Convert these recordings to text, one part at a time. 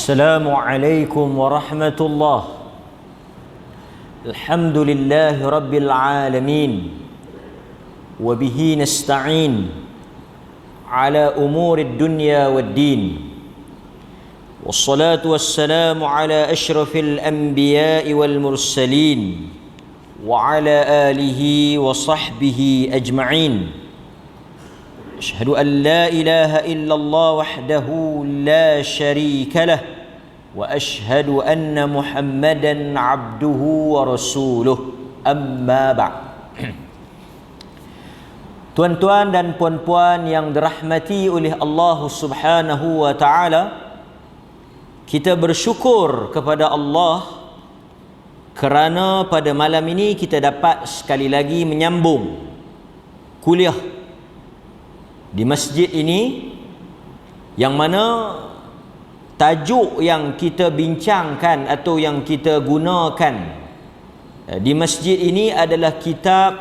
السلام عليكم ورحمة الله. الحمد لله رب العالمين، وبه نستعين على أمور الدنيا والدين، والصلاة والسلام على أشرف الأنبياء والمرسلين وعلى آله وصحبه أجمعين. أشهد أن لا إله إلا الله وحده لا شريك له، وأشهد أن محمدا عبده ورسوله. أما بعد. Tuan-tuan dan puan-puan yang dirahmati oleh Allah Subhanahu wa taala, kita bersyukur kepada Allah kerana pada malam ini kita dapat sekali lagi menyambung kuliah di masjid ini, yang mana tajuk yang kita bincangkan atau yang kita gunakan di masjid ini adalah kitab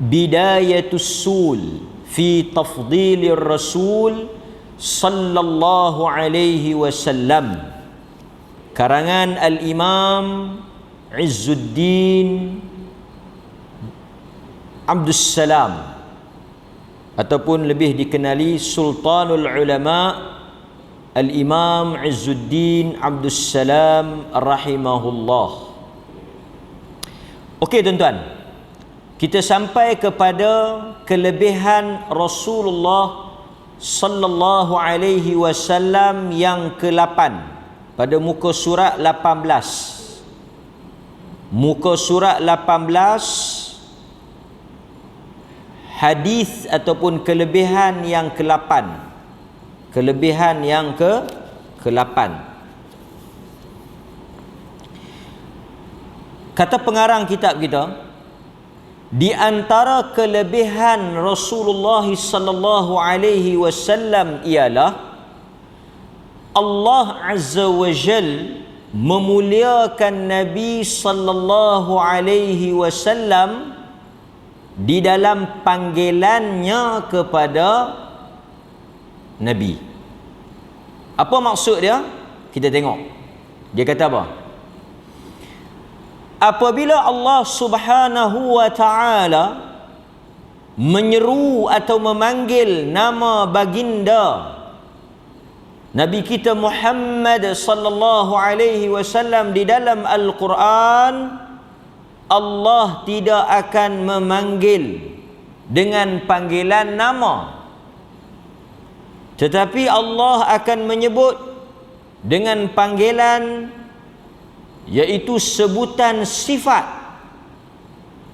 Bidayatus Sul fi Tafdilir Rasul sallallahu alaihi wasallam, karangan Al-Imam Izzuddin Abdus Salam, ataupun lebih dikenali Sultanul Ulama Al-Imam Izzuddin Abdus Salam rahimahullah. Okey tuan-tuan, kita sampai kepada kelebihan Rasulullah sallallahu alaihi wasallam yang ke-8 pada muka surat 18. Muka surat 18, hadis ataupun kelebihan yang ke-8. Kelebihan yang ke-8. Kata pengarang kitab kita, di antara kelebihan Rasulullah sallallahu alaihi wasallam ialah Allah Azza wa Jal memuliakan Nabi sallallahu alaihi wasallam di dalam panggilannya kepada Nabi. Apa maksud dia? Kita tengok. Dia kata apa? Apabila Allah Subhanahu wa taala menyeru atau memanggil nama baginda Nabi kita Muhammad sallallahu alaihi wasallam di dalam Al-Quran, Allah tidak akan memanggil dengan panggilan nama, tetapi Allah akan menyebut dengan panggilan, iaitu sebutan sifat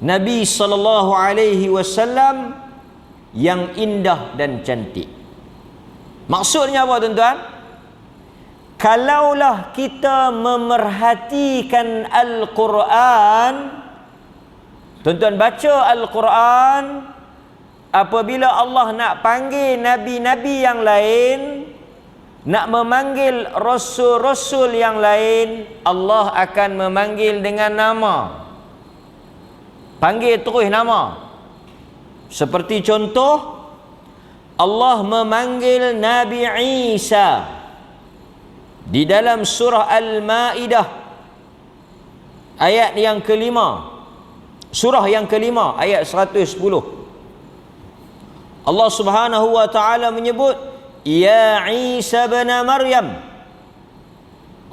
Nabi sallallahu alaihi wasallam yang indah dan cantik. Maksudnya apa tuan-tuan? Kalaulah kita memerhatikan Al-Quran, tuan-tuan baca Al-Quran, apabila Allah nak panggil nabi-nabi yang lain, nak memanggil rasul-rasul yang lain, Allah akan memanggil dengan nama. Panggil terus nama. Seperti contoh, Allah memanggil Nabi Isa di dalam surah Al-Ma'idah ayat yang kelima, surah yang kelima ayat 110. Allah Subhanahu wa taala menyebut, Ya Isa bin Maryam.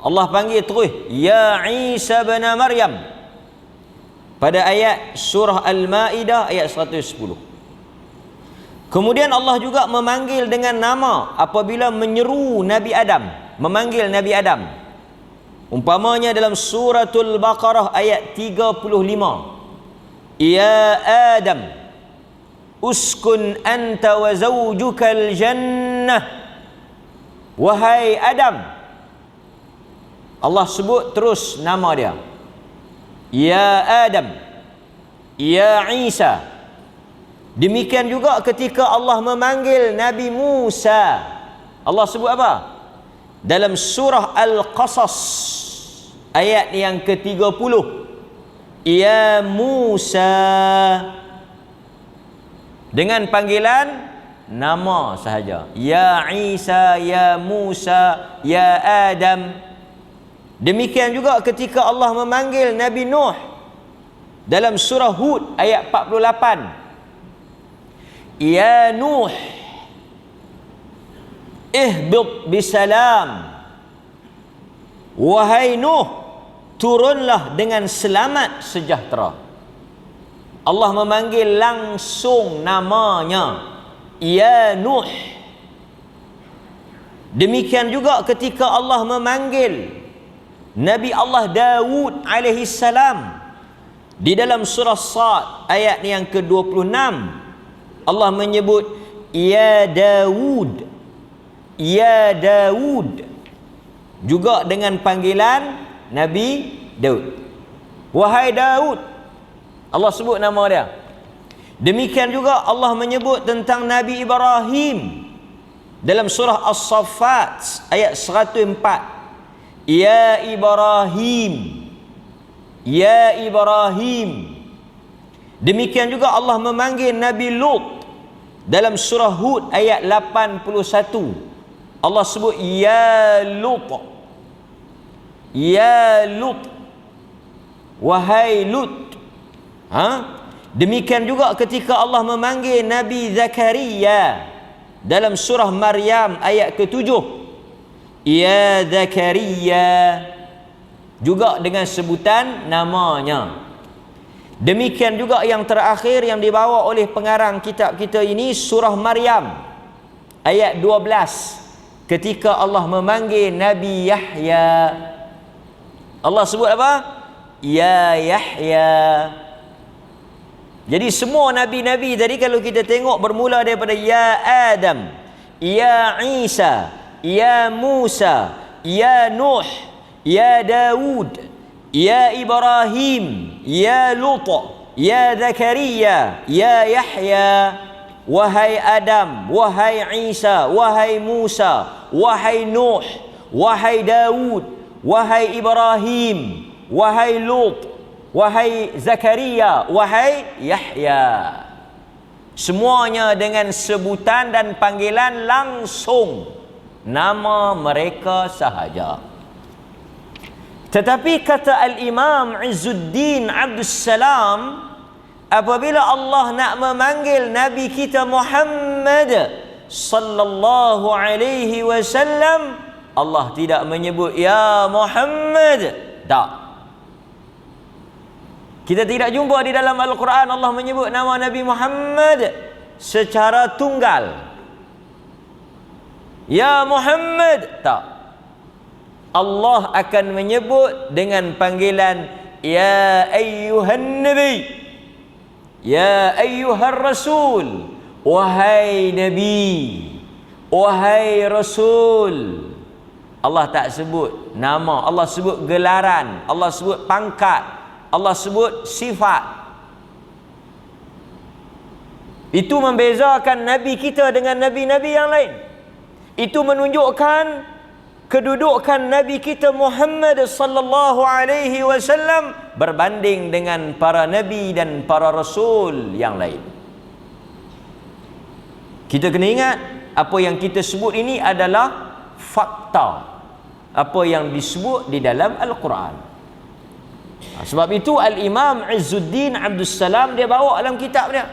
Allah panggil terus, Ya Isa bin Maryam, pada ayat surah Al-Ma'idah ayat 110. Kemudian Allah juga memanggil dengan nama apabila menyeru Nabi Adam, memanggil Nabi Adam. Umpamanya dalam suratul Baqarah ayat 35. Ya Adam, uskun anta wa zawjukal jannah. Wahai Adam. Allah sebut terus nama dia. Ya Adam, Ya Isa. Demikian juga ketika Allah memanggil Nabi Musa, Allah sebut apa? Dalam surah Al-Qasas ayat yang ke-30, Ya Musa, dengan panggilan nama sahaja. Ya Isa, ya Musa, ya Adam. Demikian juga ketika Allah memanggil Nabi Nuh dalam surah Hud ayat 48. Ya Nuh, ihbit bisalam. Wahai Nuh, turunlah dengan selamat sejahtera. Allah memanggil langsung namanya, ya Nuh. Demikian juga ketika Allah memanggil Nabi Allah Dawud alaihi salam di dalam surah Sad ayat yang ke-26, Allah menyebut ya Dawud, ya Dawud, juga dengan panggilan Nabi Daud. Wahai Daud, Allah sebut nama dia. Demikian juga Allah menyebut tentang Nabi Ibrahim dalam surah As-Saffat ayat 104. Ya Ibrahim, ya Ibrahim. Demikian juga Allah memanggil Nabi Lut dalam surah Hud ayat 81. Allah sebut ya Lut, ya Lut, wahai Lut. Demikian juga ketika Allah memanggil Nabi Zakaria dalam surah Maryam ayat ke-7. Ya Zakaria, juga dengan sebutan namanya. Demikian juga yang terakhir yang dibawa oleh pengarang kitab kita ini, surah Maryam ayat 12, ketika Allah memanggil Nabi Yahya. Allah sebut apa? Ya Yahya. Jadi semua nabi-nabi tadi kalau kita tengok bermula daripada ya Adam, ya Isa, ya Musa, ya Nuh, ya Dawud, ya Ibrahim, ya Lut, ya Zakaria, ya Yahya. Wahai Adam, wahai Isa, wahai Musa, wahai Nuh, wahai Dawud, wahai Ibrahim, wahai Lut, wahai Zakaria, wahai Yahya. Semuanya dengan sebutan dan panggilan langsung nama mereka sahaja. Tetapi kata Al-Imam Izzuddin Abdus Salam, apabila Allah nak memanggil Nabi kita Muhammad sallallahu alaihi wasallam, Allah tidak menyebut ya Muhammad. Tak. Kita tidak jumpa di dalam Al-Quran Allah menyebut nama Nabi Muhammad secara tunggal. Ya Muhammad. Tak. Allah akan menyebut dengan panggilan ya ayyuhan nabi, ya ayyuhar rasul, wahai nabi, wahai rasul. Allah tak sebut nama, Allah sebut gelaran, Allah sebut pangkat, Allah sebut sifat. Itu membezakan Nabi kita dengan Nabi-Nabi yang lain. Itu menunjukkan kedudukan Nabi kita Muhammad sallallahu alaihi wasallam berbanding dengan para Nabi dan para Rasul yang lain. Kita kena ingat, apa yang kita sebut ini adalah fakta. Apa yang disebut di dalam Al-Quran. Sebab itu Al-Imam Izzuddin Abdus Salam dia bawa dalam kitab dia.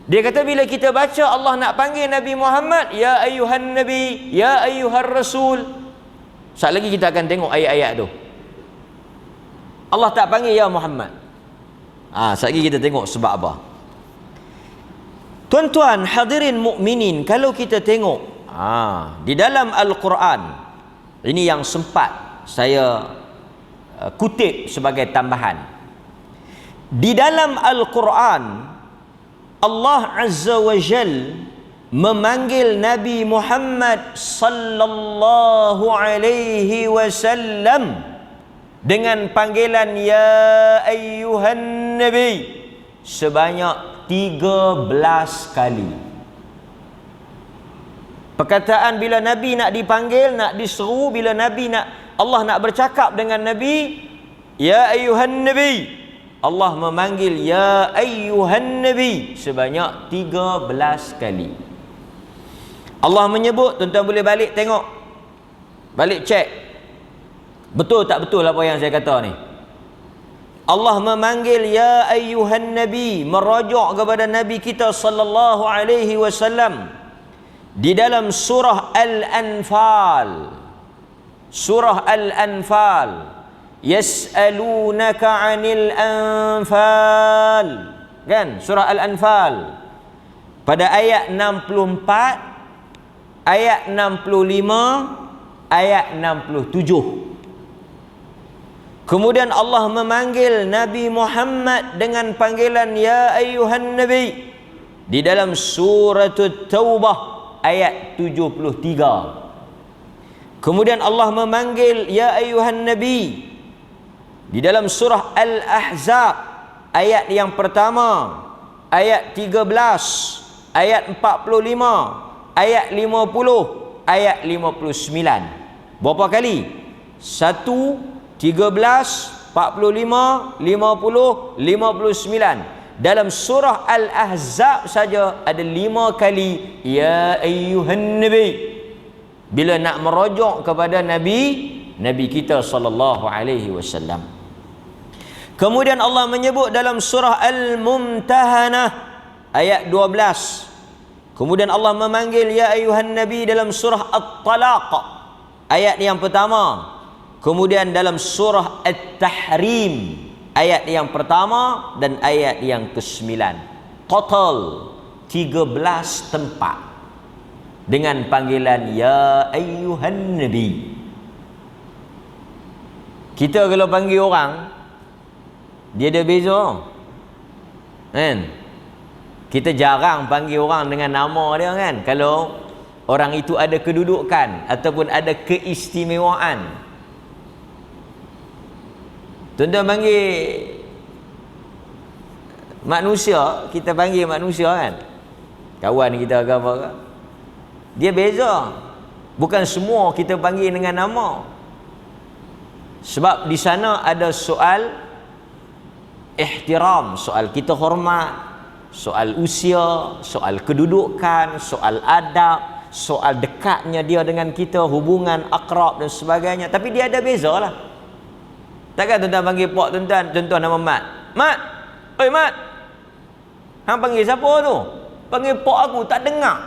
Dia kata bila kita baca Allah nak panggil Nabi Muhammad, ya ayyuhan nabi, ya ayyuhar rasul. Sekejap lagi kita akan tengok ayat-ayat tu. Allah tak panggil ya Muhammad. Sekejap lagi kita tengok sebab apa. Tuan-tuan hadirin mukminin, kalau kita tengok di dalam Al-Quran, ini yang sempat saya kutip sebagai tambahan. Di dalam Al-Quran Allah Azza wa Jal memanggil Nabi Muhammad sallallahu alaihi wasallam dengan panggilan ya ayyuhan nabi sebanyak 13 kali. Perkataan bila Nabi nak dipanggil, nak diseru, bila Nabi nak, Allah nak bercakap dengan Nabi, ya ayyuhan nabi, Allah memanggil ya ayyuhan nabi sebanyak 13 kali. Allah menyebut, tuan-tuan boleh balik tengok, balik cek betul tak betul apa yang saya kata ni. Allah memanggil ya ayyuhan nabi, merujuk kepada nabi kita sallallahu alaihi wasallam di dalam surah Al-Anfal. Surah Al-Anfal, yas'alunaka 'anil anfal, kan? Surah Al-Anfal pada ayat 64, ayat 65, ayat 67. Kemudian Allah memanggil Nabi Muhammad dengan panggilan ya ayyuhan nabi di dalam surah Taubah ayat 73. Kemudian Allah memanggil ya ayyuhan nabi di dalam surah Al-Ahzab ayat yang pertama, ayat 13, ayat 45, ayat 50, ayat 59. Berapa kali? 1, 13, 45, 50, 59. Dalam surah Al-Ahzab saja ada 5 kali ya ayyuhan nabi bila nak merujuk kepada Nabi kita sallallahu alaihi wasallam. Kemudian Allah menyebut dalam surah Al-Mumtahanah ayat 12. Kemudian Allah memanggil ya ayyuhan nabi dalam surah At-Talaq ayat yang pertama. Kemudian dalam surah At-Tahrim ayat yang pertama dan ayat yang ke-9. Total 13 tempat dengan panggilan ya ayyuhan nabi. Kita kalau panggil orang, dia ada beza, kan? Kita jarang panggil orang dengan nama dia, kan? Kalau orang itu ada kedudukan ataupun ada keistimewaan. Tuan-tuan panggil manusia, kita panggil manusia, kan? Kawan kita ke apa ke? Dia beza. Bukan semua kita panggil dengan nama. Sebab di sana ada soal ihtiram, soal kita hormat, soal usia, soal kedudukan, soal adab, soal dekatnya dia dengan kita, hubungan akrab dan sebagainya. Tapi dia ada beza lah. Takkan tuan-tuan panggil pak tuan-tuan, contoh nama Mat. Mat, oi Mat. Hang panggil siapa tu? Panggil pak aku, tak dengar.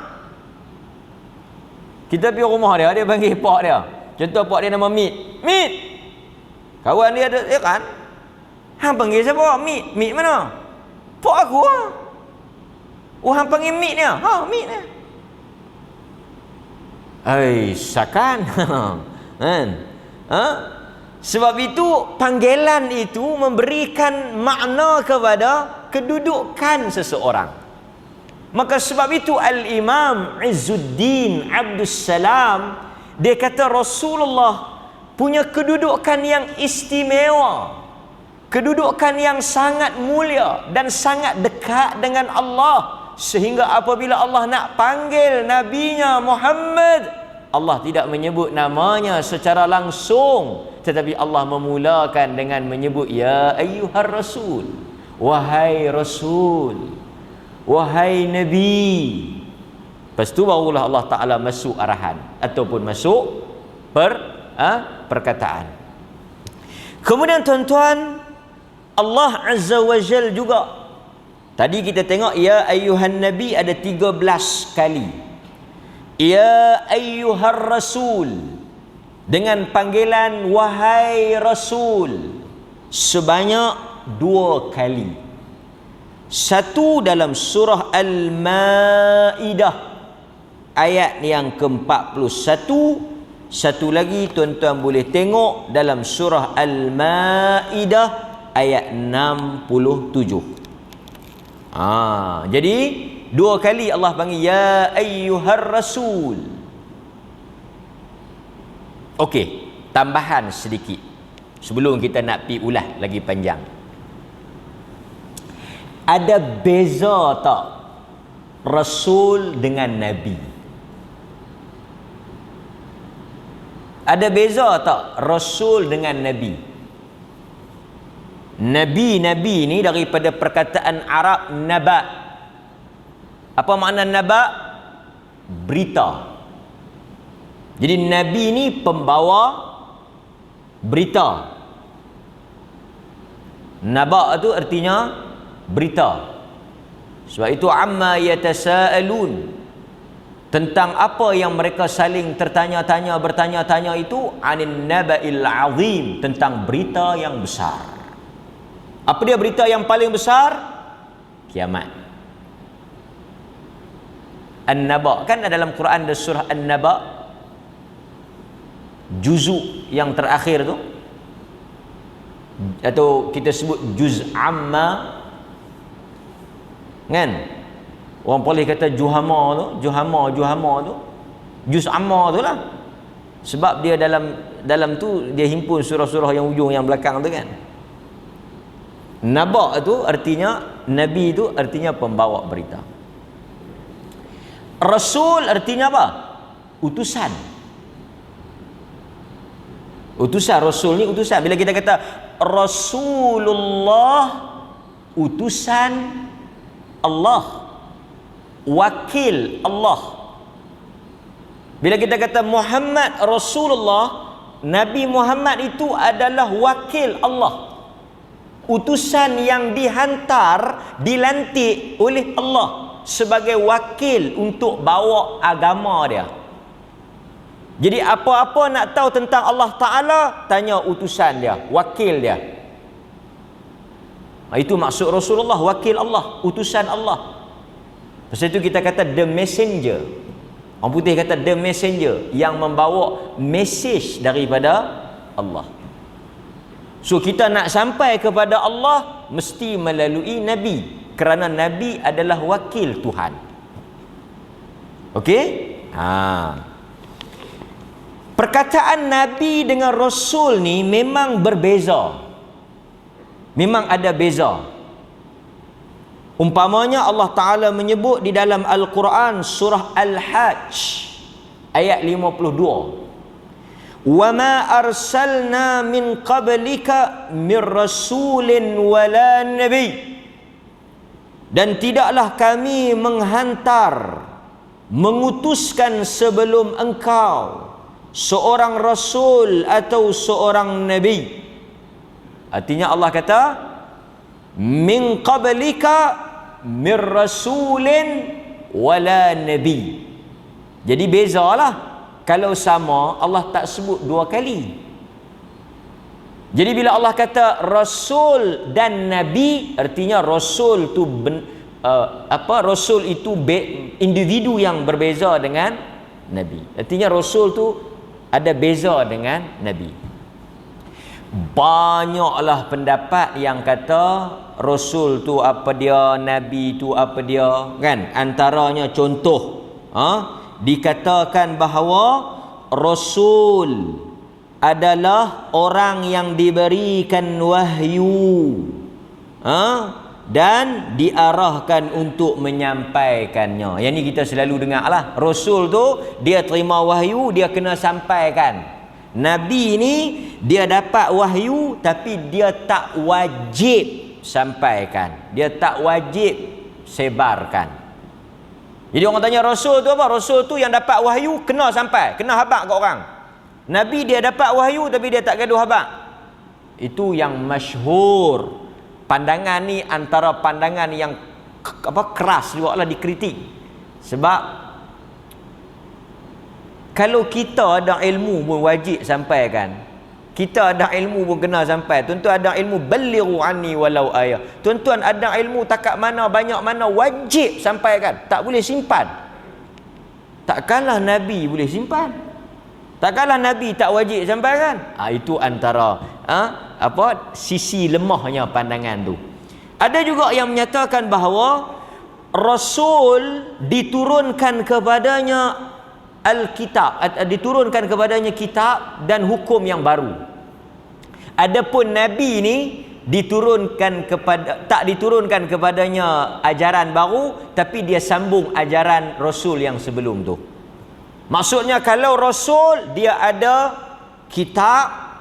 Kita pergi rumah dia, dia panggil pak dia. Contoh pak dia nama Mit. Mit. Kawan dia ada, ya kan? Hang panggil siapa? Mit. Mit mana? Pak aku lah. Oh, hang panggil Mit ni? Ha, Mit ni. Sakan. Kan? Ha? Sebab itu panggilan itu memberikan makna kepada kedudukan seseorang. Maka sebab itu Al-Imam Izzuddin Abdus Salam dia kata Rasulullah punya kedudukan yang istimewa, kedudukan yang sangat mulia dan sangat dekat dengan Allah, sehingga apabila Allah nak panggil nabinya Muhammad, Allah tidak menyebut namanya secara langsung, tetapi Allah memulakan dengan menyebut ya ayyuhar rasul, wahai rasul, wahai nabi. Lepas tu barulah Allah Ta'ala masuk arahan ataupun masuk perkataan. Kemudian tuan-tuan, Allah Azza wa Jal juga, tadi kita tengok ya ayyuhan nabi ada 13 kali, ya ayyuhar rasul dengan panggilan wahai rasul sebanyak 2 kali. Satu dalam surah Al-Maidah ayat yang ke-41, satu lagi tuan-tuan boleh tengok dalam surah Al-Maidah ayat 67. Jadi 2 kali Allah panggil ya ayyuhar rasul. Okey, tambahan sedikit sebelum kita nak pi ulas lagi panjang. Ada beza tak rasul dengan nabi? Ada beza tak rasul dengan nabi? Nabi ni daripada perkataan Arab naba. Apa makna naba? berita. Jadi Nabi ni pembawa berita. Naba tu artinya berita. Sebab itu amma yatasaalun, tentang apa yang mereka saling bertanya-tanya itu, anin naba'il azim, tentang berita yang besar. Apa dia berita yang paling besar? Kiamat. An-Naba kan dalam Quran ada surah An-Naba, juzuk yang terakhir tu, atau kita sebut juz amma kan. Orang boleh kata juhama tu, juz amma tu lah. Sebab dia dalam tu dia himpun surah-surah yang ujung yang belakang tu kan. Naba tu artinya, Nabi tu artinya pembawa berita. Rasul artinya apa? Utusan. Utusan, Rasul ni utusan. Bila kita kata Rasulullah, utusan Allah, wakil Allah. Bila kita kata Muhammad Rasulullah, Nabi Muhammad itu adalah wakil Allah, utusan yang dihantar, dilantik oleh Allah sebagai wakil untuk bawa agama dia. Jadi apa-apa nak tahu tentang Allah Ta'ala, tanya utusan dia, wakil dia. Itu maksud Rasulullah, wakil Allah, utusan Allah. Pasal itu kita kata the messenger. Orang putih kata the messenger, yang membawa message daripada Allah. So kita nak sampai kepada Allah mesti melalui Nabi, kerana Nabi adalah wakil Tuhan. Okey? Perkataan Nabi dengan Rasul ni memang berbeza. Memang ada beza. Umpamanya Allah Ta'ala menyebut di dalam Al-Quran surah Al-Hajj ayat 52. وَمَا أَرْسَلْنَا مِنْ قَبْلِكَ مِنْ رَسُولٍ وَلَا نَبِيٍّ. Dan tidaklah kami menghantar, mengutuskan sebelum engkau seorang Rasul atau seorang Nabi. Artinya Allah kata min qablika mir rasulin wala nabi. Jadi bezalah. Kalau sama, Allah tak sebut dua kali. Jadi bila Allah kata Rasul dan Nabi, artinya Rasul tu Rasul itu individu yang berbeza dengan Nabi. Artinya Rasul tu ada beza dengan Nabi. Banyaklah pendapat yang kata Rasul tu apa dia, Nabi tu apa dia, kan? Antaranya contoh, dikatakan bahawa Rasul adalah orang yang diberikan wahyu, dan diarahkan untuk menyampaikannya. Yang ni kita selalu dengar lah. Rasul tu dia terima wahyu, dia kena sampaikan. Nabi ni dia dapat wahyu tapi dia tak wajib sampaikan, dia tak wajib sebarkan. Jadi orang tanya Rasul tu apa? Rasul tu yang dapat wahyu kena sampai, kena habaq kat orang. Nabi dia dapat wahyu tapi dia tak gaduh habaq. Itu yang masyhur. Pandangan ni antara pandangan yang keras juga lah dikritik. Sebab kalau kita ada ilmu pun wajib sampaikan. Kita ada ilmu pun kena sampai. Tuan-tuan ada ilmu, balighu anni walau ayah. Tuan-tuan ada ilmu takat mana, banyak mana, wajib sampaikan. Tak boleh simpan. Takkanlah Nabi boleh simpan. Takkanlah Nabi tak wajib sampaikan. Itu antara sisi lemahnya pandangan tu. Ada juga yang menyatakan bahawa Rasul diturunkan kepadanya Alkitab, diturunkan kepadanya kitab dan hukum yang baru. Adapun Nabi ni tak diturunkan kepadanya ajaran baru, tapi dia sambung ajaran Rasul yang sebelum tu. Maksudnya kalau Rasul dia ada kitab,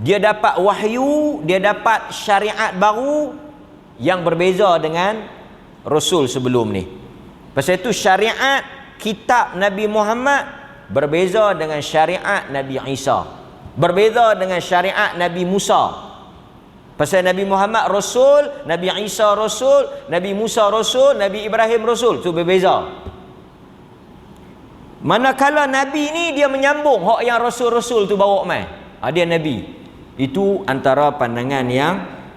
dia dapat wahyu, dia dapat syariat baru yang berbeza dengan Rasul sebelum ni. Pasal itu syariat kitab Nabi Muhammad berbeza dengan syariat Nabi Isa, berbeza dengan syariat Nabi Musa. Pasal Nabi Muhammad Rasul, Nabi Isa Rasul, Nabi Musa Rasul, Nabi Ibrahim Rasul. Itu berbeza. Manakala Nabi ni dia menyambung hak yang Rasul-Rasul tu bawa mai. Dia Nabi. Itu antara pandangan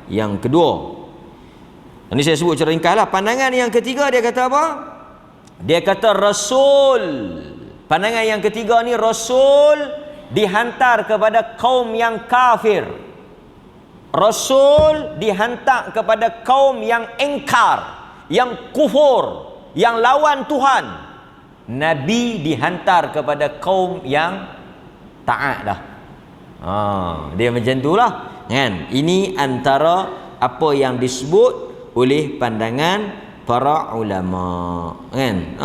yang kedua. Ini saya sebut secara ringkaslah. Pandangan yang ketiga dia kata apa? Dia kata Rasul. Pandangan yang ketiga ni Rasul dihantar kepada kaum yang kafir. Rasul dihantar kepada kaum yang engkar, yang kufur, yang lawan Tuhan. Nabi dihantar kepada kaum yang taat dah. Dia macam itulah, kan? Ini antara apa yang disebut oleh pandangan para ulama, kan?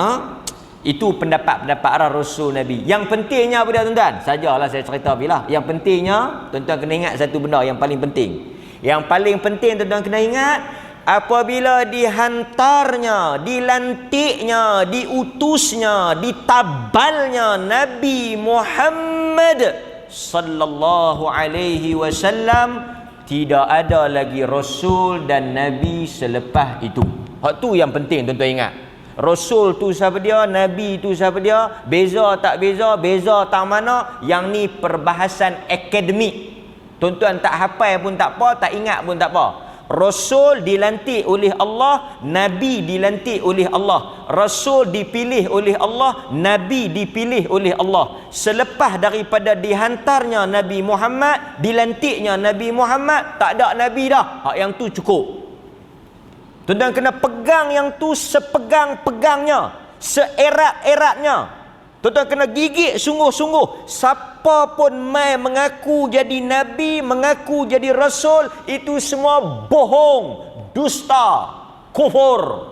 Itu pendapat-pendapat arah Rasul Nabi. Yang pentingnya apa dia, tuan-tuan? Sajalah saya cerita bila. Yang pentingnya, tuan-tuan kena ingat satu benda yang paling penting. Yang paling penting tuan-tuan kena ingat, apabila dihantarnya, dilantiknya, diutusnya, ditabalnya Nabi Muhammad sallallahu alaihi wasallam, tidak ada lagi Rasul dan Nabi selepas itu. Hak tu yang penting tuan-tuan ingat. Rasul tu siapa dia, Nabi tu siapa dia, beza tak beza, beza tak mana. Yang ni perbahasan akademik. Tuan-tuan tak hafal pun tak apa, tak ingat pun tak apa. Rasul dilantik oleh Allah, Nabi dilantik oleh Allah. Rasul dipilih oleh Allah, Nabi dipilih oleh Allah. Selepas daripada dihantarnya Nabi Muhammad, dilantiknya Nabi Muhammad, tak ada Nabi dah. Hak yang tu cukup. Tuan-tuan kena pegang yang tu sepegang-pegangnya, seerat-eratnya. Tuan-tuan kena gigit sungguh-sungguh. Siapa pun mai mengaku jadi Nabi, mengaku jadi Rasul, itu semua bohong, dusta, kufur.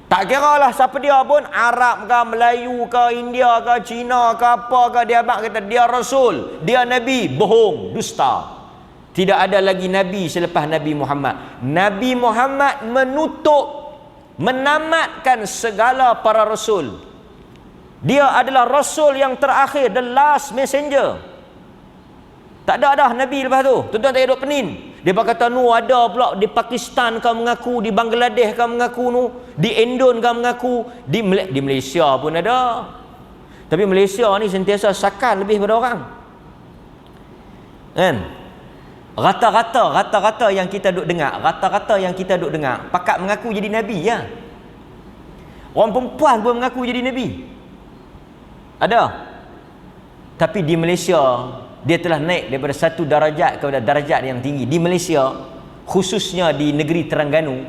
Tak kira lah siapa dia pun, Arab ke, Melayu ke, India ke, Cina ke, apa ke, dia abang kata dia Rasul, dia Nabi, bohong, dusta. Tidak ada lagi Nabi selepas Nabi Muhammad. Nabi Muhammad menutup, menamatkan segala para Rasul. Dia adalah Rasul yang terakhir, the last messenger. Tak ada dah Nabi lepas tu. Tuan-tuan tak duduk penin. Dia kata nu ada pula di Pakistan kau mengaku, di Bangladesh kau mengaku nu, di Indon kau mengaku, di Malaysia pun ada. Tapi Malaysia ni sentiasa sakal lebih pada orang. Kan? Rata-rata yang kita duk dengar, pakat mengaku jadi Nabi ya. Orang perempuan pun mengaku jadi Nabi. Ada. Tapi di Malaysia, dia telah naik daripada satu darajat kepada darajat yang tinggi. Di Malaysia, khususnya di negeri Terengganu,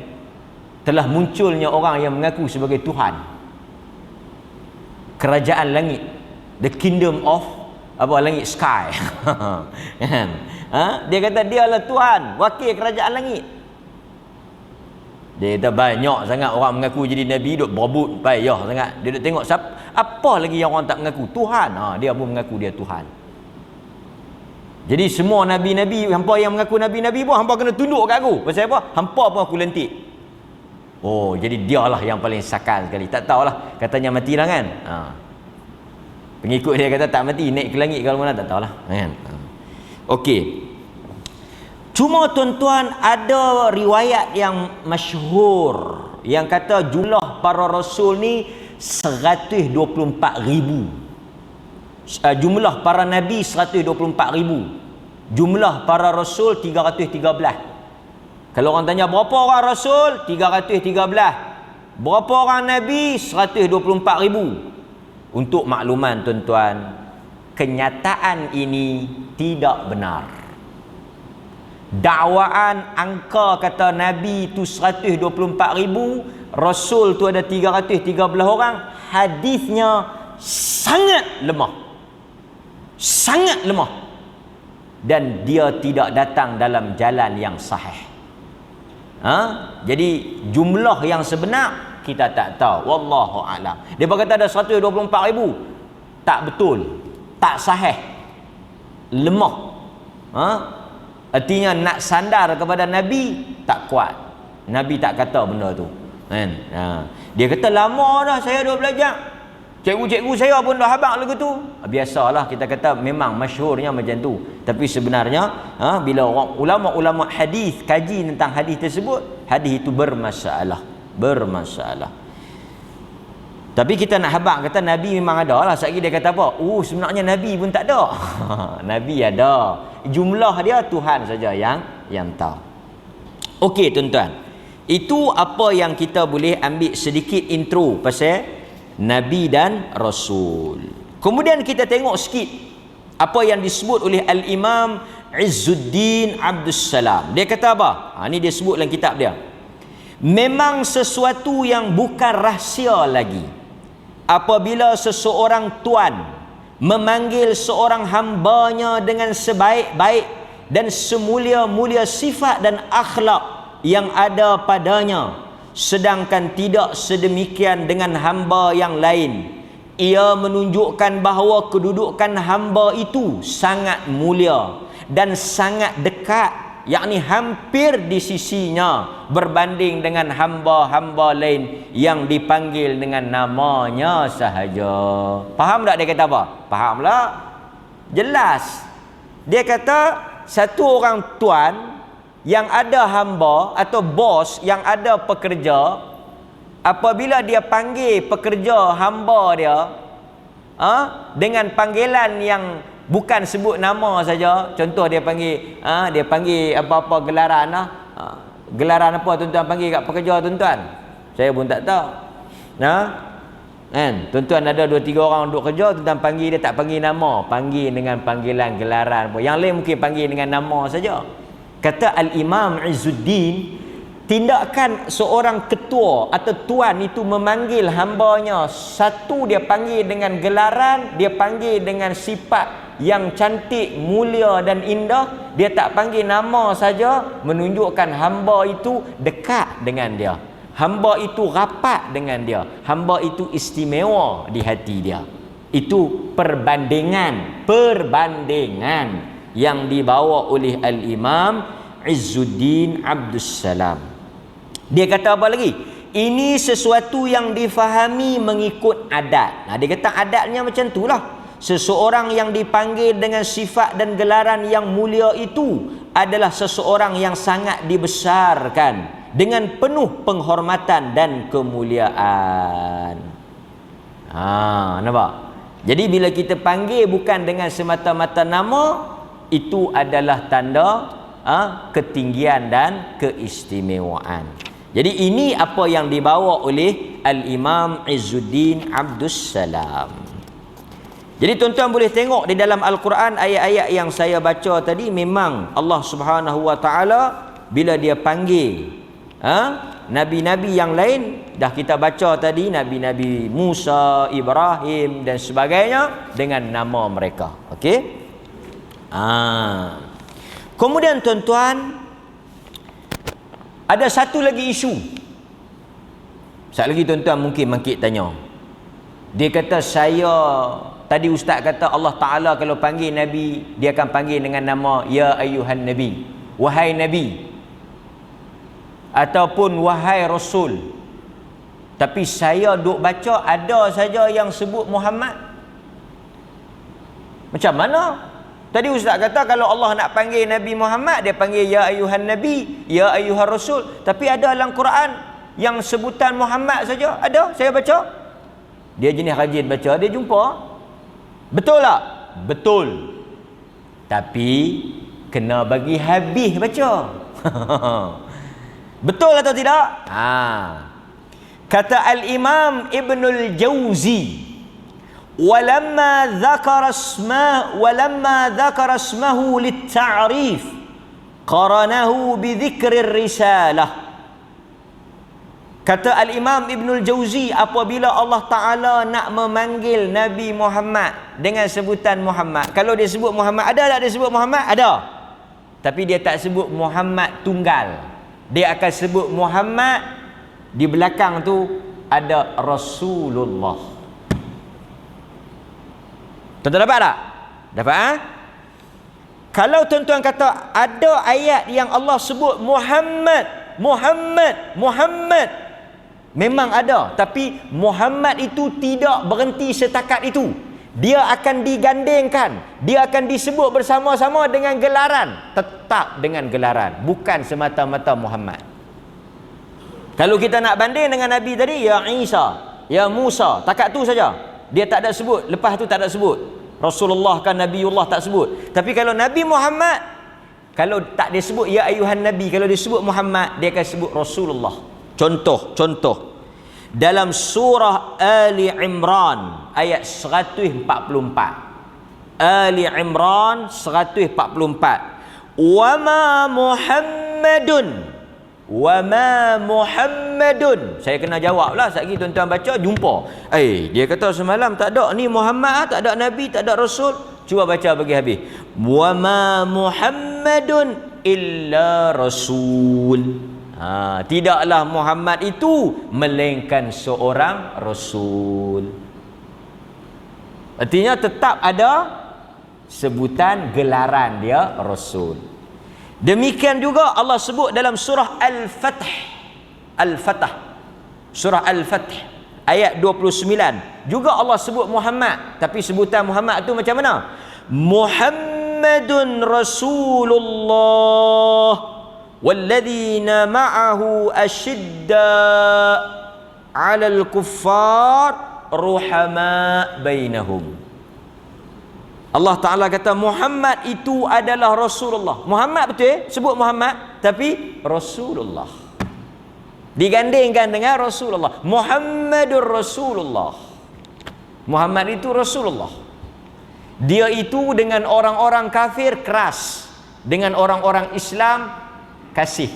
telah munculnya orang yang mengaku sebagai Tuhan. Kerajaan langit, the kingdom of langit sky. Dia kata dia adalah Tuhan, wakil kerajaan langit. Dia kata banyak sangat orang mengaku jadi Nabi, duk berebut payah sangat. Dia duk tengok apa lagi yang orang tak mengaku Tuhan. Dia pun mengaku dia Tuhan. Jadi semua Nabi-Nabi, hampa yang mengaku Nabi-Nabi pun hampa kena tunduk kat aku. Pasal apa? Hampa pun aku lantik. Oh, jadi dialah yang paling sakal sekali. Tak tahulah, katanya mati lah kan. Pengikut dia kata tak mati, naik ke langit kalau mana tak tahulah kan. Okey. Cuma tuan-tuan, ada riwayat yang masyhur yang kata jumlah para rasul ni 124,000. Jumlah para nabi 124,000. Jumlah para rasul 313. Kalau orang tanya berapa orang rasul? 313. Berapa orang nabi? 124,000. Untuk makluman tuan-tuan, kenyataan ini tidak benar. Dakwaan angka kata Nabi tu 124,000, Rasul tu ada 313 orang, hadisnya sangat lemah. Sangat lemah. Dan dia tidak datang dalam jalan yang sahih. Jadi jumlah yang sebenar kita tak tahu. Wallahu a'lam. Dia berkata ada 124,000. Tak betul. Tak sahih. Lemah. Artinya nak sandar kepada Nabi tak kuat. Nabi tak kata benda tu. Kan? Dia kata lama dah saya dah belajar. Cikgu-cikgu saya pun dah habaq lagu tu. Biasalah kita kata memang masyhurnya macam tu. Tapi sebenarnya bila orang ulama-ulama hadis kaji tentang hadis tersebut, hadis itu bermasalah. Tapi kita nak habaq kata Nabi memang ada lah. Sekali dia kata apa? Sebenarnya Nabi pun tak ada. Nabi ada. Jumlah dia Tuhan saja yang tahu. Okey tuan-tuan. Itu apa yang kita boleh ambil sedikit intro pasal Nabi dan Rasul. Kemudian kita tengok sikit apa yang disebut oleh Al-Imam Izzuddin Abdus Salam. Dia kata apa? Ini dia sebut dalam kitab dia. Memang sesuatu yang bukan rahsia lagi apabila seseorang tuan memanggil seorang hambanya dengan sebaik-baik dan semulia-mulia sifat dan akhlak yang ada padanya, sedangkan tidak sedemikian dengan hamba yang lain. Ia menunjukkan bahawa kedudukan hamba itu sangat mulia dan sangat dekat, yakni hampir di sisinya berbanding dengan hamba-hamba lain yang dipanggil dengan namanya sahaja. Faham tak dia kata apa? Faham tak? Jelas. Dia kata satu orang tuan yang ada hamba atau bos yang ada pekerja, apabila dia panggil pekerja hamba dia dengan panggilan yang bukan sebut nama saja, contoh dia panggil apa-apa gelaran gelaran apa tuan-tuan panggil kat pekerja tuan-tuan? Saya pun tak tahu. Kan? Tuan-tuan ada 2-3 orang duduk kerja, tuan-tuan panggil dia tak panggil nama, panggil dengan panggilan gelaran apa. Yang lain mungkin panggil dengan nama saja. Kata Al-Imam Izzuddin, tindakan seorang ketua atau tuan itu memanggil hambanya, satu dia panggil dengan gelaran, dia panggil dengan sifat yang cantik, mulia dan indah, dia tak panggil nama saja, menunjukkan hamba itu dekat dengan dia, hamba itu rapat dengan dia, hamba itu istimewa di hati dia. Itu perbandingan yang dibawa oleh Al-Imam Izzuddin Abdus Salam. Dia kata apa lagi? Ini sesuatu yang difahami mengikut adat. Dia kata adatnya macam itulah. Seseorang yang dipanggil dengan sifat dan gelaran yang mulia itu adalah seseorang yang sangat dibesarkan dengan penuh penghormatan dan kemuliaan. Nampak? Jadi bila kita panggil bukan dengan semata-mata nama, itu adalah tanda ketinggian dan keistimewaan. Jadi ini apa yang dibawa oleh Al-Imam Izzuddin Abdus Salam. Jadi tuan-tuan boleh tengok di dalam Al-Quran ayat-ayat yang saya baca tadi, memang Allah Subhanahu wa taala bila dia panggil nabi-nabi yang lain, dah kita baca tadi nabi-nabi Musa, Ibrahim dan sebagainya dengan nama mereka. Okey? Kemudian tuan-tuan, ada satu lagi isu. Satu lagi tuan-tuan mungkin tanya. Dia kata tadi ustaz kata Allah Ta'ala kalau panggil Nabi, dia akan panggil dengan nama Ya Ayyuhan Nabi, wahai Nabi, ataupun wahai Rasul. Tapi saya duk baca ada saja yang sebut Muhammad. Macam mana? Tadi ustaz kata kalau Allah nak panggil Nabi Muhammad, dia panggil Ya Ayyuhan Nabi, Ya Ayyuhan Rasul. Tapi ada dalam Quran yang sebutan Muhammad saja. Ada, saya baca. Dia jenis rajin baca, dia jumpa. Betul tak? Betul. Tapi kena bagi habis baca. Betul atau tidak? Kata Al-Imam Ibnul Jauzi, walamma dzakara ismahu lit-ta'rif qaranahu bi dzikrir risalah. Kata Al-Imam Ibnul Jauzi, apabila Allah Ta'ala nak memanggil Nabi Muhammad dengan sebutan Muhammad, kalau dia sebut Muhammad, ada tak dia sebut Muhammad? Ada. Tapi dia tak sebut Muhammad tunggal. Dia akan sebut Muhammad, di belakang tu ada Rasulullah. Tuan-tuan dapat tak? Dapat? Kalau tuan-tuan kata ada ayat yang Allah sebut Muhammad, Memang ada, tapi Muhammad itu tidak berhenti setakat itu. Dia akan digandingkan, dia akan disebut bersama-sama dengan gelaran, tetap dengan gelaran, bukan semata-mata Muhammad. Kalau kita nak banding dengan Nabi tadi, ya Isa, ya Musa, takat tu saja. Dia tak ada sebut, lepas tu tak ada sebut. Rasulullah kan Nabiullah tak sebut. Tapi kalau Nabi Muhammad, kalau tak dia sebut ya ayuhan Nabi, kalau dia sebut Muhammad, dia akan sebut Rasulullah. Contoh dalam surah Ali Imran ayat 144. Ali Imran 144. Wama Muhammadun. Saya kena jawablah, sekali tuan-tuan baca jumpa. Dia kata semalam tak ada ni Muhammad, tak ada Nabi, tak ada Rasul. Cuba baca bagi habis. Wama Muhammadun illa Rasul. Tidaklah Muhammad itu melainkan seorang Rasul. Artinya tetap ada sebutan gelaran dia Rasul. Demikian juga Allah sebut dalam surah Al-Fath. Surah Al-Fath ayat 29. Juga Allah sebut Muhammad, tapi sebutan Muhammad tu macam mana? Muhammadun Rasulullah walladzina ma'ahu ashidda 'alal kuffar ruhama bainahum. Allah Ta'ala kata Muhammad itu adalah Rasulullah. Muhammad betul, sebut Muhammad, tapi Rasulullah digandingkan dengan Rasulullah. Muhammadur Rasulullah. Muhammad itu Rasulullah. Dia itu dengan orang-orang kafir keras, dengan orang-orang Islam kasih.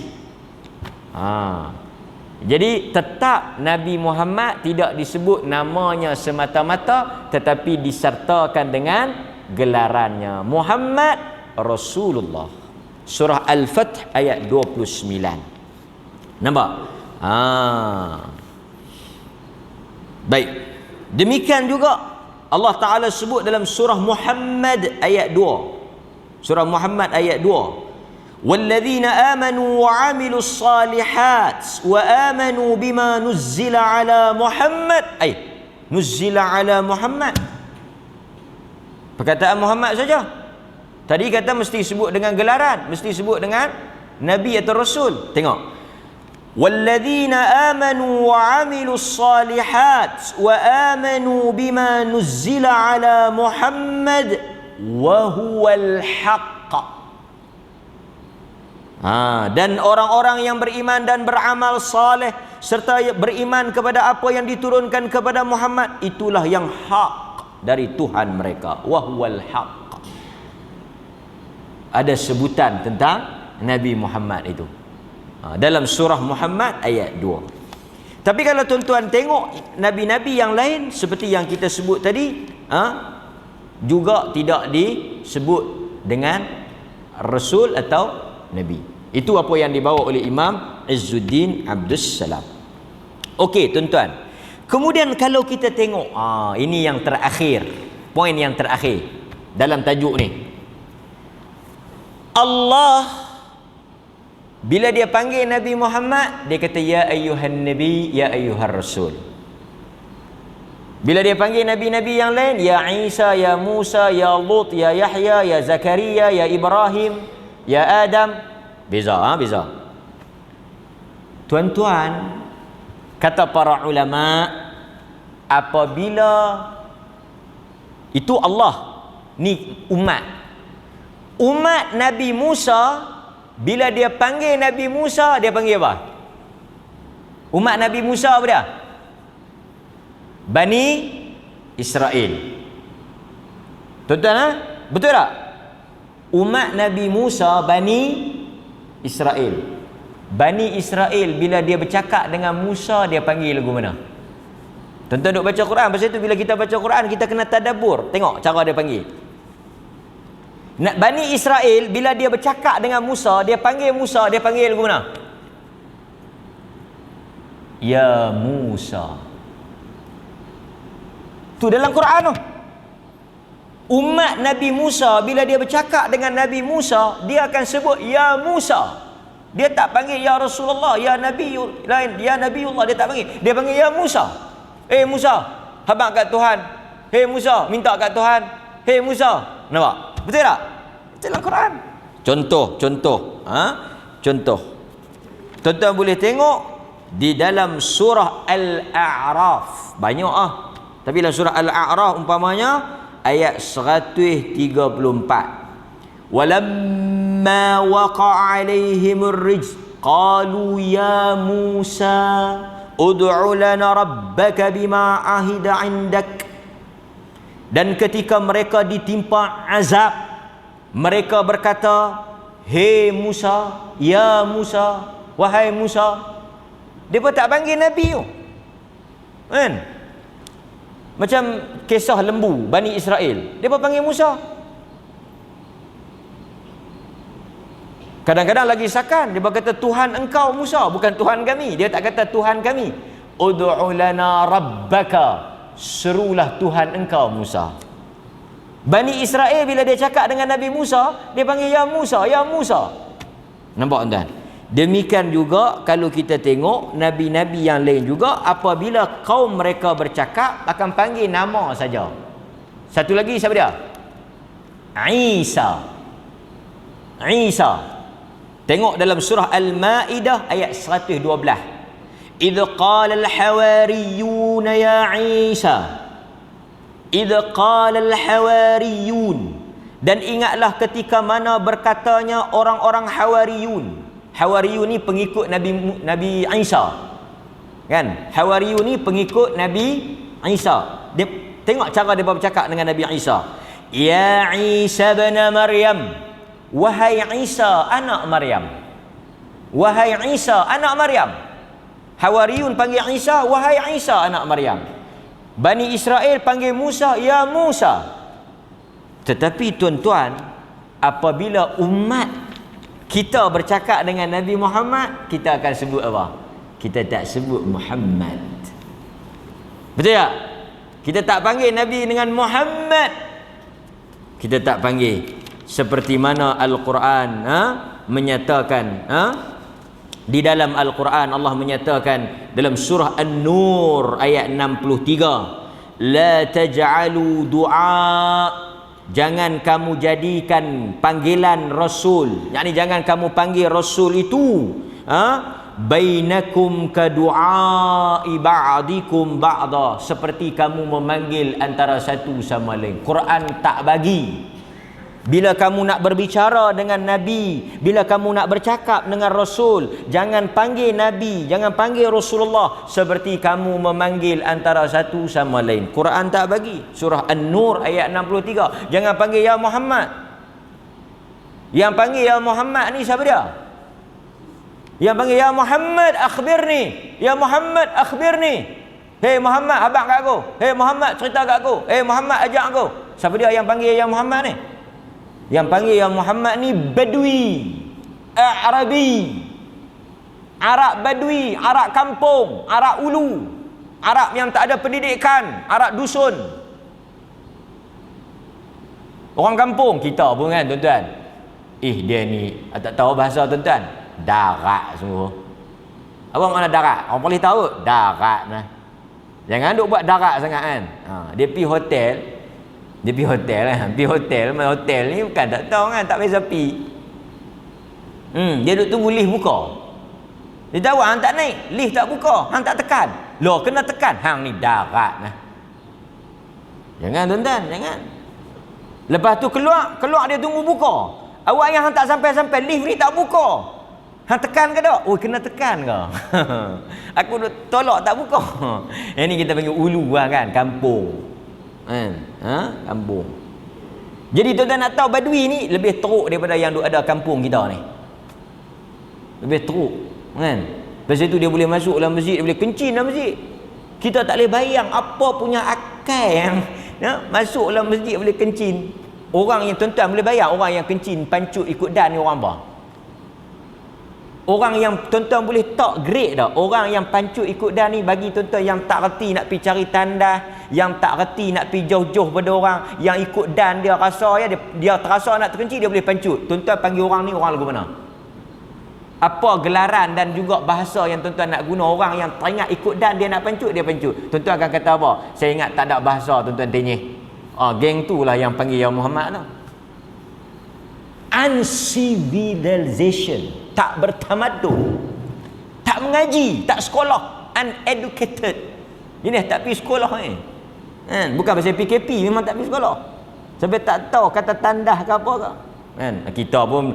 Jadi tetap Nabi Muhammad tidak disebut namanya semata-mata, tetapi disertakan dengan gelarannya Muhammad Rasulullah. Surah Al-Fath ayat 29. Nampak? Baik. Demikian juga Allah Ta'ala sebut dalam surah Muhammad ayat 2. Surah Muhammad ayat 2. Walladzina amanu wa 'amilus salihat wa amanu bima nuzzila ala Muhammad, nuzzila ala Muhammad. Perkataan Muhammad saja. Tadi kata mesti sebut dengan gelaran, mesti sebut dengan Nabi atau Rasul. Tengok. Walladzina amanu wa 'amilus salihat wa amanu bima nuzzila ala Muhammad wa huwal haqq. Dan orang-orang yang beriman dan beramal saleh serta beriman kepada apa yang diturunkan kepada Muhammad, itulah yang hak dari Tuhan mereka. Wahwal haq. Ada sebutan tentang Nabi Muhammad itu dalam surah Muhammad ayat 2. Tapi kalau tuan-tuan tengok nabi-nabi yang lain seperti yang kita sebut tadi, juga tidak disebut dengan Rasul atau Nabi. Itu apa yang dibawa oleh Imam Izzuddin Abdus Salam. Okey tuan-tuan. Kemudian kalau kita tengok, ini yang terakhir, poin yang terakhir dalam tajuk ni. Allah bila dia panggil Nabi Muhammad, dia kata ya ayyuhan nabi, ya ayyuhar rasul. Bila dia panggil nabi-nabi yang lain, ya Isa, ya Musa, ya Lut, ya Yahya, ya Zakaria, ya Ibrahim, ya Adam. Beza, beza. Tuan-tuan, kata para ulama, apabila itu Allah, ni umat Nabi Musa, bila dia panggil Nabi Musa, dia panggil apa? Umat Nabi Musa apa dia? Bani Israel. Tuan-tuan, betul tak? Umat Nabi Musa Bani Israel. Bani Israel bila dia bercakap dengan Musa, dia panggil lagu mana? Tuan-tuan duk baca Quran, pasal itu bila kita baca Quran kita kena tadabbur, tengok cara dia panggil. Bani Israel bila dia bercakap dengan Musa, dia panggil lagu mana? Ya Musa. Tu dalam Quran tu. Umat Nabi Musa bila dia bercakap dengan Nabi Musa, dia akan sebut ya Musa. Dia tak panggil ya Rasulullah, ya Nabi lain, ya Nabiullah, dia tak panggil. Dia panggil ya Musa. Musa, habaq kat Tuhan. Musa, minta kat Tuhan. Musa. Nampak? Betul tak? Itu dalam Quran. Contoh. Contoh. Tuan-tuan boleh tengok di dalam surah Al-A'raf. Banyak Tapi dalam surah Al-A'raf umpamanya ayat 134. Walamma waqa'a 'alaihimur rijz qalu ya Musa ud'u lana rabbaka bima ahida 'indak. Dan ketika mereka ditimpa azab, mereka berkata, "Hei Musa, ya Musa, wahai Musa." Dia pun tak panggil Nabi tu. Kan? Macam kisah lembu Bani Israel. Dia pun panggil Musa. Kadang-kadang lagi sakan, dia berkata Tuhan engkau Musa, bukan Tuhan kami. Dia tak kata Tuhan kami. Ud'u lana rabbaka. Serulah Tuhan engkau Musa. Bani Israel bila dia cakap dengan Nabi Musa, dia panggil ya Musa, ya Musa. Nampak tuan? Demikian juga kalau kita tengok nabi-nabi yang lain juga, apabila kaum mereka bercakap akan panggil nama saja. Satu lagi siapa dia? Isa. Tengok dalam surah Al-Maidah ayat 112. Idh qala al-hawariyun ya Isa. Idh qala al-hawariyun. Dan ingatlah ketika mana berkatanya orang-orang Hawariyun. Hawariyun ni pengikut Nabi Isa. Kan? Hawariyun ni pengikut Nabi Isa. Dia tengok cara dia bercakap dengan Nabi Isa. Ya Isa bin Maryam. Wahai Isa anak Maryam. Wahai Isa anak Maryam. Hawariyun panggil Isa, wahai Isa anak Maryam. Bani Israel panggil Musa, ya Musa. Tetapi tuan-tuan, apabila umat kita bercakap dengan Nabi Muhammad, kita akan sebut apa? Kita tak sebut Muhammad. Betul tak? Kita tak panggil Nabi dengan Muhammad. Kita tak panggil. Seperti mana Al-Quran menyatakan, di dalam Al-Quran Allah menyatakan dalam surah An-Nur ayat 63, la taj'alu du'a, jangan kamu jadikan panggilan Rasul, yakni jangan kamu panggil Rasul itu bainakum ka du'ai ba'dikum ba'da, seperti kamu memanggil antara satu sama lain. Quran tak bagi. Bila kamu nak berbicara dengan Nabi, bila kamu nak bercakap dengan Rasul, jangan panggil Nabi, jangan panggil Rasulullah seperti kamu memanggil antara satu sama lain. Quran tak bagi. Surah An-Nur ayat 63. Jangan panggil ya Muhammad. Yang panggil ya Muhammad ni siapa dia? Yang panggil ya Muhammad akhbirni. Ya Muhammad akhbirni. Hei Muhammad, abang kat aku. Hei Muhammad, cerita kat aku. Hei Muhammad, ajak aku. Siapa dia yang panggil ya Muhammad ni? Yang panggil yang Muhammad ni Badui, Arabi, Arab Badui, Arab kampung, Arab ulu, Arab yang tak ada pendidikan, Arab dusun. Orang kampung kita pun kan tuan-tuan. Dia ni tak tahu bahasa tuan-tuan. Darat semua. Apa makna darat? Orang boleh tahu darat nah. Jangan duk buat darat sangat kan. Dia pergi hotel. Dia pergi hotel kan. Pergi hotel. Hotel ni bukan tak tahu kan. Tak biasa pergi. Dia duduk tunggu lift buka. Dia tahu hang tak naik. Lift tak buka. Hang tak tekan. Loh kena tekan. Hang ni darat nah. Jangan tuan-tuan. Jangan. Lepas tu keluar dia tunggu buka. Awak yang hang tak sampai-sampai. Lift ni tak buka. Hang tekan ke tak? Oh kena tekan ke? Aku tolak tak buka. Ini kita panggil ulu lah kan. Kampung. Kampung. Jadi tuan-tuan nak tahu Badui ni lebih teruk daripada yang ada kampung kita ni. Lebih teruk kan. Lepas itu dia boleh masuk dalam masjid, dia boleh kencing dalam masjid. Kita tak boleh bayang apa punya akal yang masuk dalam masjid boleh kencing. Orang yang tuan-tuan boleh bayang orang yang kencing pancut ikut dan ni orang apa? Orang yang tuan-tuan boleh tak grade dah. Orang yang pancut ikut dan ni bagi tuan-tuan yang tak reti nak pergi cari tandas, yang tak reti nak pergi jauh-jauh pada orang, yang ikut dan dia rasa dia terasa nak terkencing dia boleh pancut. Tuan-tuan panggil orang ni orang lagu mana? apa gelaran dan juga bahasa yang tuan-tuan nak guna, orang yang teringat ikut dan dia nak pancut, dia pancut. Tuan-tuan akan kata apa? Saya ingat tak ada bahasa, tuan-tuan tanya. Geng tu lah yang panggil ya Muhammad tu. Uncivilization, tak bertamadun, tak mengaji, tak sekolah, uneducated. Ini tak pergi sekolah ni. Bukan pasal PKP, memang tak pergi sekolah. Sampai tak tahu kata tandah ke apa ke. Kita pun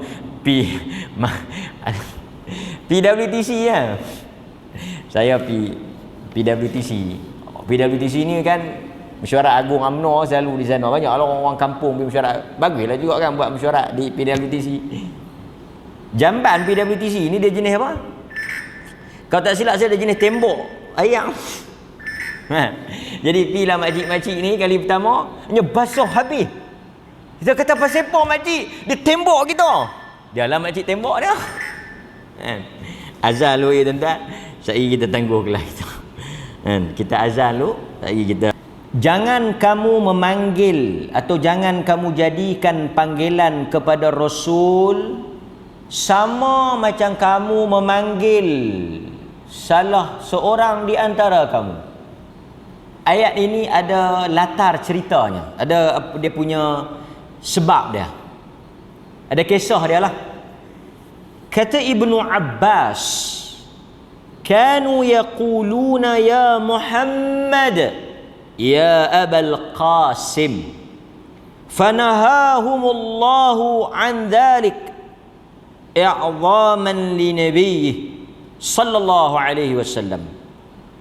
PWTC ya. Saya PWTC. PWTC ni kan mesyuarat agung UMNO, selalu di sana. Banyak orang kampung pergi mesyuarat. Baguslah juga kan buat mesyuarat di PWTC. Jamban PWTC ni dia jenis apa? Kalau tak silap saya ada jenis tembok ayam. Jadi pilah makcik-makcik ni kali pertama nya basuh habis. Kita kata pasal apa makcik? Dia tembok kita. Dialah makcik tembok dia. Azan lu ya tuan-tuan. Sekali kita tangguh kelas itu. Kita azan lu, sekali kita. Jangan kamu memanggil atau jangan kamu jadikan panggilan kepada Rasul sama macam kamu memanggil salah seorang di antara kamu. Ayat ini ada latar ceritanya, ada dia punya sebab dia, ada kisah dia lah. Kata Ibnu Abbas, kanu yaquluna ya Muhammad ya Abal Qasim fanahahumullahu an dhalik i'zaman li nabiyih sallallahu alaihi wasallam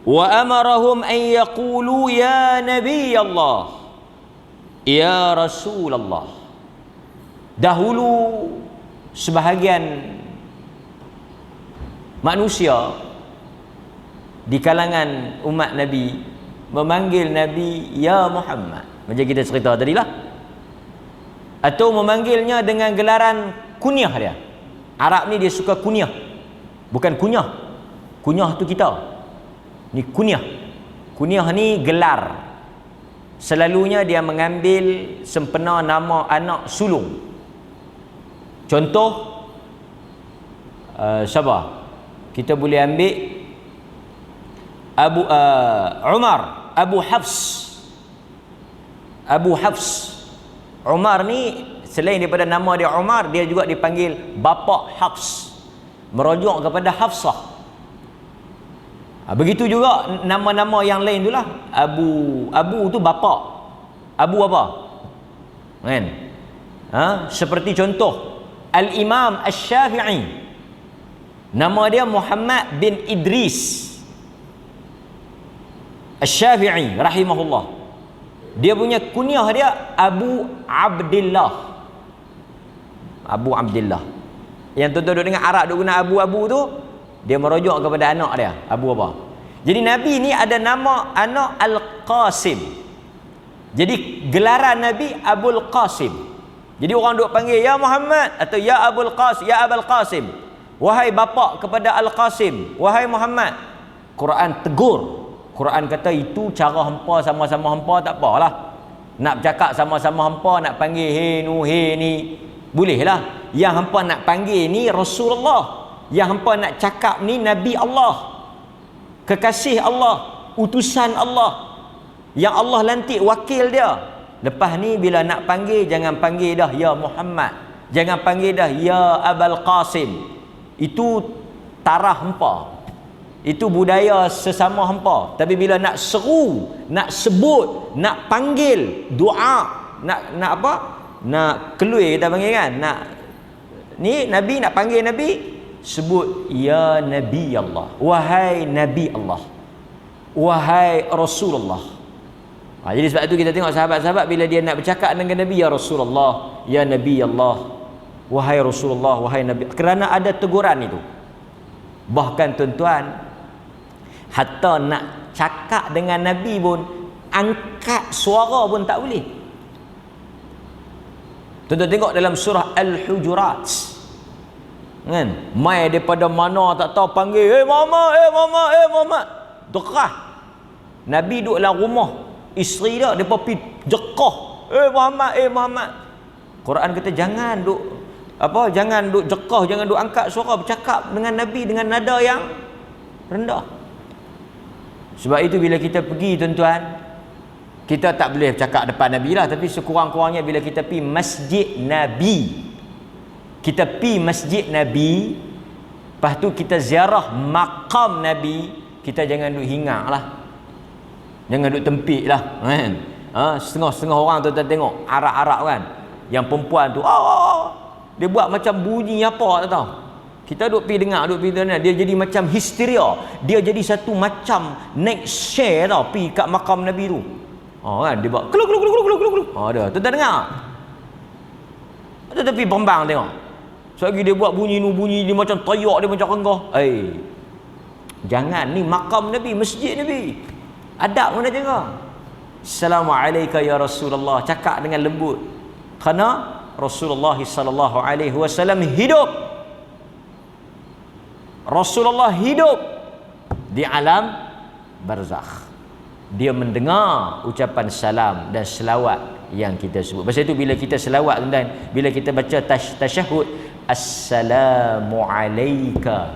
wa amarahum an yaqulu ya nabiy Allah ya Rasulullah. Dahulu sebahagian manusia di kalangan umat Nabi memanggil Nabi ya Muhammad, macam kita cerita tadi lah, atau memanggilnya dengan gelaran kunyah dia. Arab ni dia suka kunyah, bukan kunyah. Kunyah tu kita, ni kunyah. Kunyah ni gelar. Selalunya dia mengambil sempena nama anak sulung. Contoh siapa? Kita boleh ambil Umar, Abu Hafs. Abu Hafs. Umar ni selain daripada nama dia Umar, dia juga dipanggil bapa Hafs, merujuk kepada Hafsah. Begitu juga nama-nama yang lain itulah. Abu tu bapa. Abu apa? Kan? Seperti contoh Al-Imam Asy-Syafi'i, nama dia Muhammad bin Idris Asy-Syafi'i rahimahullah. Dia punya kunyah dia Abu Abdillah. Abu Abdillah. Yang tuan-tuan duk dengar Arab duk guna Abu-Abu tu, dia merujuk kepada anak dia, Abu apa. Jadi Nabi ni ada nama anak Al-Qasim. Jadi gelaran Nabi Abul Qasim. Jadi orang duk panggil ya Muhammad atau ya Abul Qasim, ya Abul Qasim. Wahai bapa kepada Al-Qasim, wahai Muhammad. Quran tegur. Quran kata itu cara hampa sama-sama hampa tak apalah. Nak bercakap sama-sama hampa, nak panggil he nu he ni, bolehlah. Yang hampa nak panggil ni Rasulullah. Yang hampa nak cakap ni Nabi Allah, kekasih Allah, utusan Allah, yang Allah lantik wakil dia. Lepas ni bila nak panggil, jangan panggil dah ya Muhammad, jangan panggil dah ya Abul Qasim. Itu tarah hampa, itu budaya sesama hampa. Tapi bila nak seru, nak sebut, nak panggil, doa, nak apa, nak kelui kita panggil kan, nak ni Nabi nak panggil Nabi, sebut ya Nabi Allah, wahai Nabi Allah, wahai Rasulullah. Jadi sebab itu kita tengok sahabat-sahabat bila dia nak bercakap dengan Nabi, ya Rasulullah, ya Nabi Allah, wahai Rasulullah, wahai Nabi, kerana ada teguran itu. Bahkan tuan-tuan, hatta nak cakap dengan Nabi pun angkat suara pun tak boleh. Tuan-tuan tengok dalam surah Al-Hujurat kan, mai daripada mana tak tahu panggil Muhammad, Muhammad, dekah. Nabi duduk dalam rumah isteri dia, depa pi jekah Muhammad, Muhammad. Quran kata jangan duk apa, jangan duk jekah, jangan duk angkat suara bercakap dengan Nabi dengan nada yang rendah. Sebab itu bila kita pergi tuan-tuan, kita tak boleh cakap depan Nabi lah, tapi sekurang-kurangnya bila kita pergi masjid Nabi, kita pergi masjid Nabi, lepas tu kita ziarah maqam Nabi, kita jangan duk hingak lah, jangan duk tempik lah kan. Setengah-setengah orang tuan-tuan tengok arak-arak kan, yang perempuan tu dia buat macam bunyi apa tak tahu. Kita duk pergi dengar, dia jadi macam histeria, dia jadi satu macam next share tau, pergi kat makam Nabi tu. Kan dia buat kluk kluk kluk kluk kluk kluk. Ada tuan-tuan dengar. Ada tepi pembang tengok. Selagi dia buat bunyi dia macam tayak, dia macam renggah. Jangan, ni makam Nabi, masjid Nabi. Adab mana jaga. Assalamualaikum ya Rasulullah, cakap dengan lembut. Kerana Rasulullah sallallahu alaihi wasallam hidup. Rasulullah hidup di alam barzakh. Dia mendengar ucapan salam dan selawat yang kita sebut. Pasal itu bila kita selawat tuan-tuan, bila kita baca tasyahud, assalamu alayka,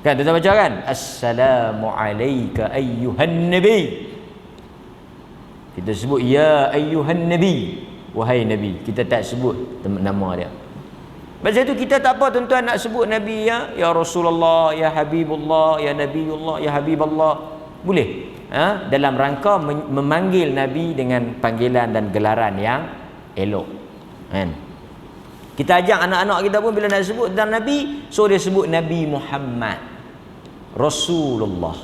kan tuan-tuan baca kan, assalamu alayka ayyuhan nabi, kita sebut ya ayyuhan nabi, wahai Nabi. Kita tak sebut nama dia. Pasal itu kita tak apa tuan-tuan nak sebut Nabi ya Rasulullah, ya Habibullah, ya Nabiullah, ya Habiballah. Boleh. Dalam rangka memanggil Nabi dengan panggilan dan gelaran yang elok. Kan? Kita ajak anak-anak kita pun bila nak sebut tentang Nabi, so dia sebut Nabi Muhammad, Rasulullah.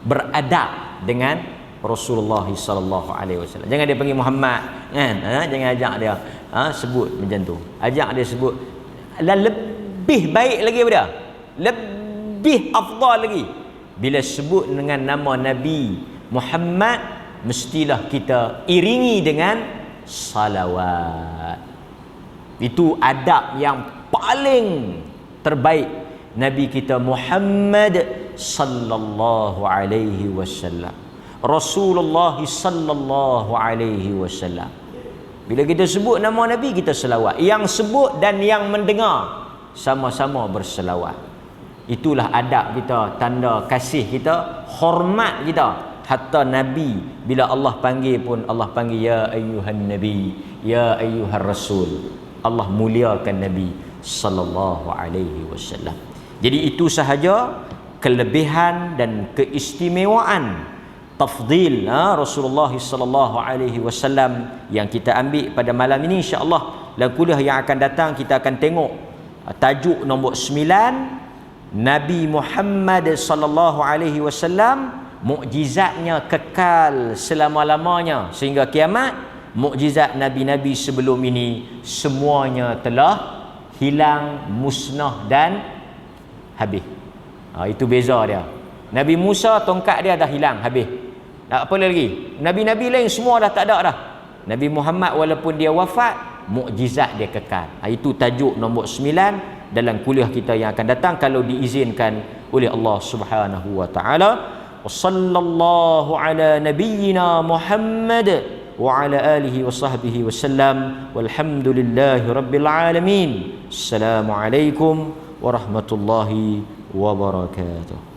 Beradab dengan Rasulullah sallallahu alaihi wasallam. Jangan dia panggil Muhammad kan. Jangan ajak dia sebut macam tu. Ajak dia sebut lebih baik lagi daripada, lebih afdal lagi bila sebut dengan nama Nabi Muhammad, mestilah kita iringi dengan salawat. Itu adab yang paling terbaik Nabi kita Muhammad sallallahu alaihi wasallam, Rasulullah sallallahu alaihi wasallam. Bila kita sebut nama Nabi, kita selawat. Yang sebut dan yang mendengar sama-sama berselawat. Itulah adab kita, tanda kasih kita, hormat kita. Hatta Nabi bila Allah panggil pun, Allah panggil ya ayyuhan nabi, ya ayyuhar rasul. Allah muliakan Nabi sallallahu alaihi wasallam. Jadi itu sahaja kelebihan dan keistimewaan tafdil Rasulullah sallallahu alaihi wasallam yang kita ambil pada malam ini. Insya-Allah dalam kuliah yang akan datang kita akan tengok tajuk nombor 9, Nabi Muhammad sallallahu alaihi wasallam, mukjizatnya kekal selama-lamanya sehingga kiamat. Mukjizat nabi-nabi sebelum ini semuanya telah hilang, musnah dan habis. Itu beza dia. Nabi Musa tongkat dia dah hilang, habis. Apa lagi? Nabi-nabi lain semua dah tak ada dah. Nabi Muhammad walaupun dia wafat, mukjizat dia kekal. Itu tajuk nombor 9 dalam kuliah kita yang akan datang kalau diizinkan oleh Allah Subhanahu wa taala. Wassallallahu ala nabiyyina Muhammad wa ala alihi wa sahbihi wasallam. Walhamdulillahi rabbil alamin. Assalamualaikum warahmatullahi wabarakatuh.